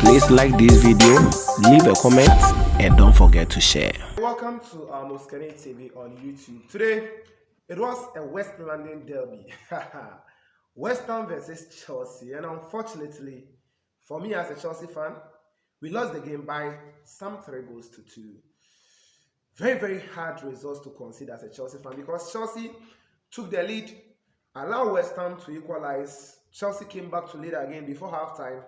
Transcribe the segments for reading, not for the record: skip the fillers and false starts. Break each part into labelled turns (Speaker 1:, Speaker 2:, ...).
Speaker 1: Please like this video, leave a comment, and don't forget to share.
Speaker 2: Welcome to Moskene TV on YouTube. Today, it was a West London derby. West Ham versus Chelsea. And unfortunately, for me as a Chelsea fan, we lost the game by some 3-2. Very, very hard results to consider as a Chelsea fan because Chelsea took the lead, allowed West Ham to equalize. Chelsea came back to lead again before halftime.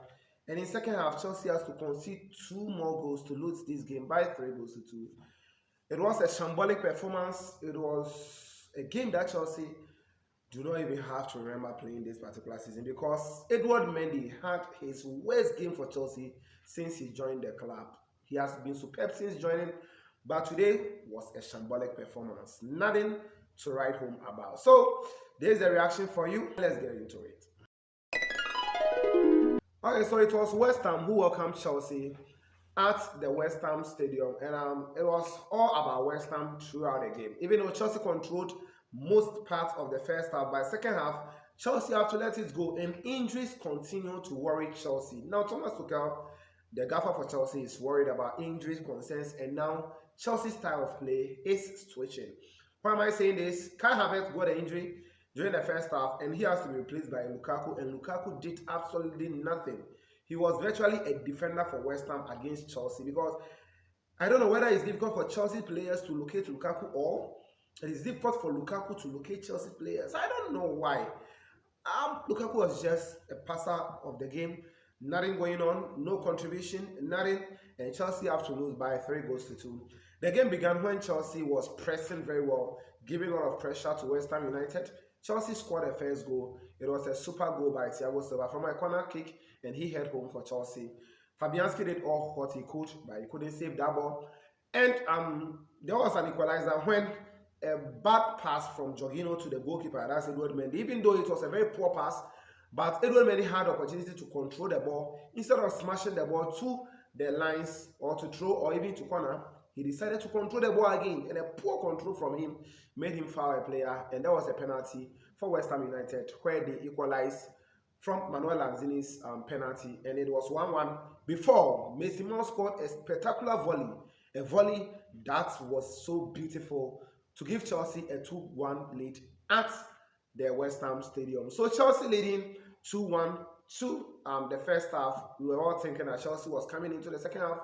Speaker 2: And in second half, Chelsea has to concede 2 more goals to lose this game by 3-2. It was a shambolic performance. It was a game that Chelsea do not even have to remember playing this particular season because Edouard Mendy had his worst game for Chelsea since he joined the club. He has been superb since joining, but today was a shambolic performance. Nothing to write home about. So, there's the reaction for you. Let's get into it. Okay, so it was West Ham who welcomed Chelsea at the West Ham Stadium, and it was all about West Ham throughout the game. Even though Chelsea controlled most parts of the first half, by second half, Chelsea have to let it go, and injuries continue to worry Chelsea. Now, Thomas Tuchel, the gaffer for Chelsea, is worried about injuries concerns, and now Chelsea's style of play is switching. Why am I saying this? Kai Havertz got an injury during the first half, and he has to be replaced by Lukaku, and Lukaku did absolutely nothing. He was virtually a defender for West Ham against Chelsea because I don't know whether it's difficult for Chelsea players to locate Lukaku or it is difficult for Lukaku to locate Chelsea players. I don't know why. Lukaku was just a passer of the game, nothing going on, no contribution, nothing, and Chelsea have to lose by 3-2. The game began when Chelsea was pressing very well, giving a lot of pressure to West Ham United. Chelsea scored the first goal. It was a super goal by Thiago Silva from a corner kick, and he headed home for Chelsea. Fabianski did all what he could, but he couldn't save that ball. And there was an equalizer when a bad pass from Jorginho to the goalkeeper, that's Edouard Mendy. Even though it was a very poor pass, but Edouard Mendy had the opportunity to control the ball. Instead of smashing the ball to the lines or to throw or even to corner, he decided to control the ball again, and a poor control from him made him foul a player, and that was a penalty for West Ham United where they equalized from Manuel Lanzini's penalty, and it was 1-1 before Messi scored a spectacular volley, a volley that was so beautiful to give Chelsea a 2-1 lead at the West Ham Stadium. So Chelsea leading 2-1 to the first half. We were all thinking that Chelsea was coming into the second half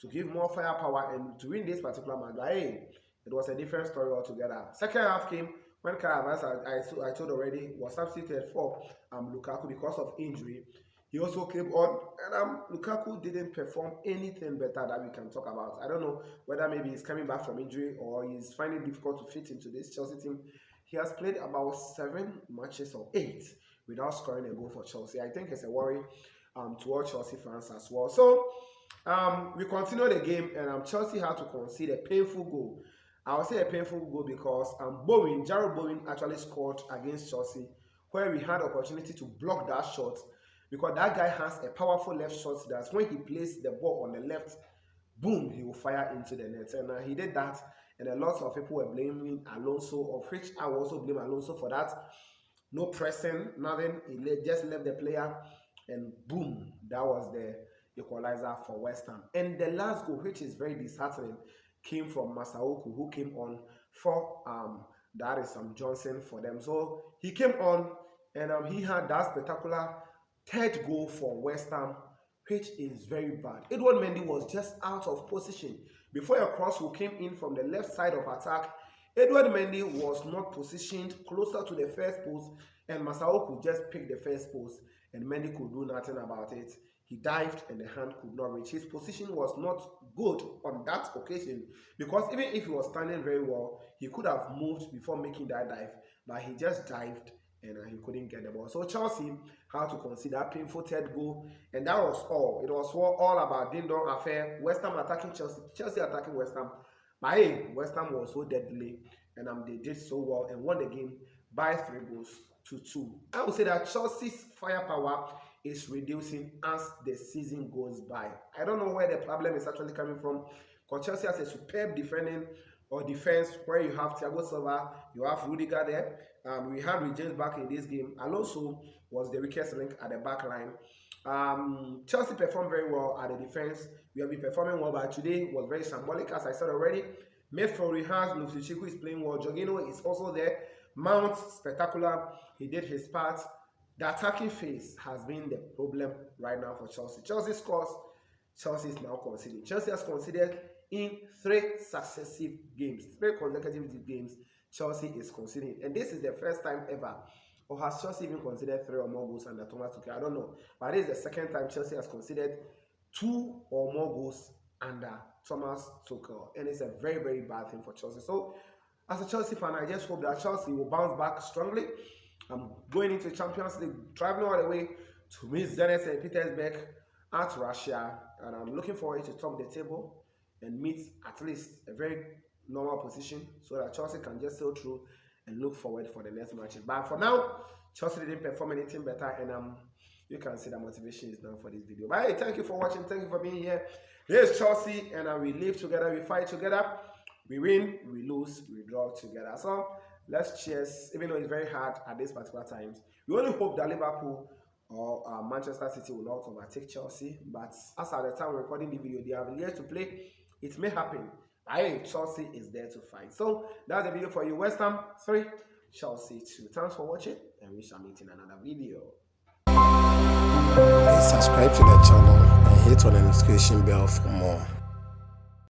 Speaker 2: to give more firepower and to win this particular match. But hey, it was a different story altogether. Second half came when Kai Havertz, I told already, was substituted for Lukaku because of injury. He also came on, and Lukaku didn't perform anything better that we can talk about. I don't know whether maybe he's coming back from injury or he's finding it difficult to fit into this Chelsea team. He has played about 7 matches or 8 without scoring a goal for Chelsea. I think it's a worry to all Chelsea fans as well. So, we continue the game, and Chelsea had to concede a painful goal. I would say a painful goal because Jared Bowen actually scored against Chelsea, where we had the opportunity to block that shot because that guy has a powerful left shot that when he places the ball on the left, boom, he will fire into the net. And he did that, and a lot of people were blaming Alonso, of which I also blame Alonso for that. No pressing, nothing. He just left the player, and boom, that was the equalizer for West Ham. And the last goal, which is very disheartening, came from Masaoku, who came on for that is Johnson for them. So he came on, and he had that spectacular third goal for West Ham, which is very bad. Edouard Mendy was just out of position before a cross who came in from the left side of attack. Edouard Mendy was not positioned closer to the first post, and Masaoku just picked the first post, and Mendy could do nothing about it. He dived and the hand could not reach. His position was not good on that occasion because even if he was standing very well, he could have moved before making that dive, but he just dived and he couldn't get the ball. So Chelsea had to concede that painful third goal, and that was all. It was all about ding-dong affair. West Ham attacking Chelsea, Chelsea attacking West Ham. But hey, West Ham was so deadly, and they did so well and won the game by 3-2. I would say that Chelsea's firepower is reducing as the season goes by. I don't know where the problem is actually coming from, because Chelsea has a superb defense where you have Thiago Silva, you have Rudiger there. We had James back in this game. Alonso was the weakest link at the back line. Chelsea performed very well at the defense. We have been performing well, but today was very symbolic, as I said already. Midfield, Hans Luftuchiku is playing well. Jorginho is also there. Mount, spectacular. He did his part. The attacking phase has been the problem right now for Chelsea. Chelsea scores. Chelsea is now conceding. Chelsea has conceded in 3 successive games. 3 consecutive games, Chelsea is conceding. And this is the first time ever. Or has Chelsea even considered 3 or more goals under Thomas Tuchel? I don't know. But this is the second time Chelsea has considered 2 or more goals under Thomas Tuchel. And it's a very, very bad thing for Chelsea. So, as a Chelsea fan, I just hope that Chelsea will bounce back strongly. I'm going into the Champions League, traveling all the way to meet Zenit St. Petersburg at Russia. And I'm looking forward to top the table and meet at least a very normal position so that Chelsea can just sail through and look forward for the next matches. But for now, Chelsea didn't perform anything better, and you can see the motivation is done for this video. But hey, thank you for watching. Thank you for being here. Here's Chelsea, and we live together, we fight together, we win, we lose, we draw together. So let's cheers, even though it's very hard at this particular times. We only hope that Liverpool or Manchester City will not overtake Chelsea. But as at the time we're recording the video, they have yet to play. It may happen. Hey, Chelsea is there to fight. So that's the video for you. West Ham 3, Chelsea 2. Thanks for watching, and we shall meet in another video.
Speaker 1: Please subscribe to the channel and hit on the notification bell for more.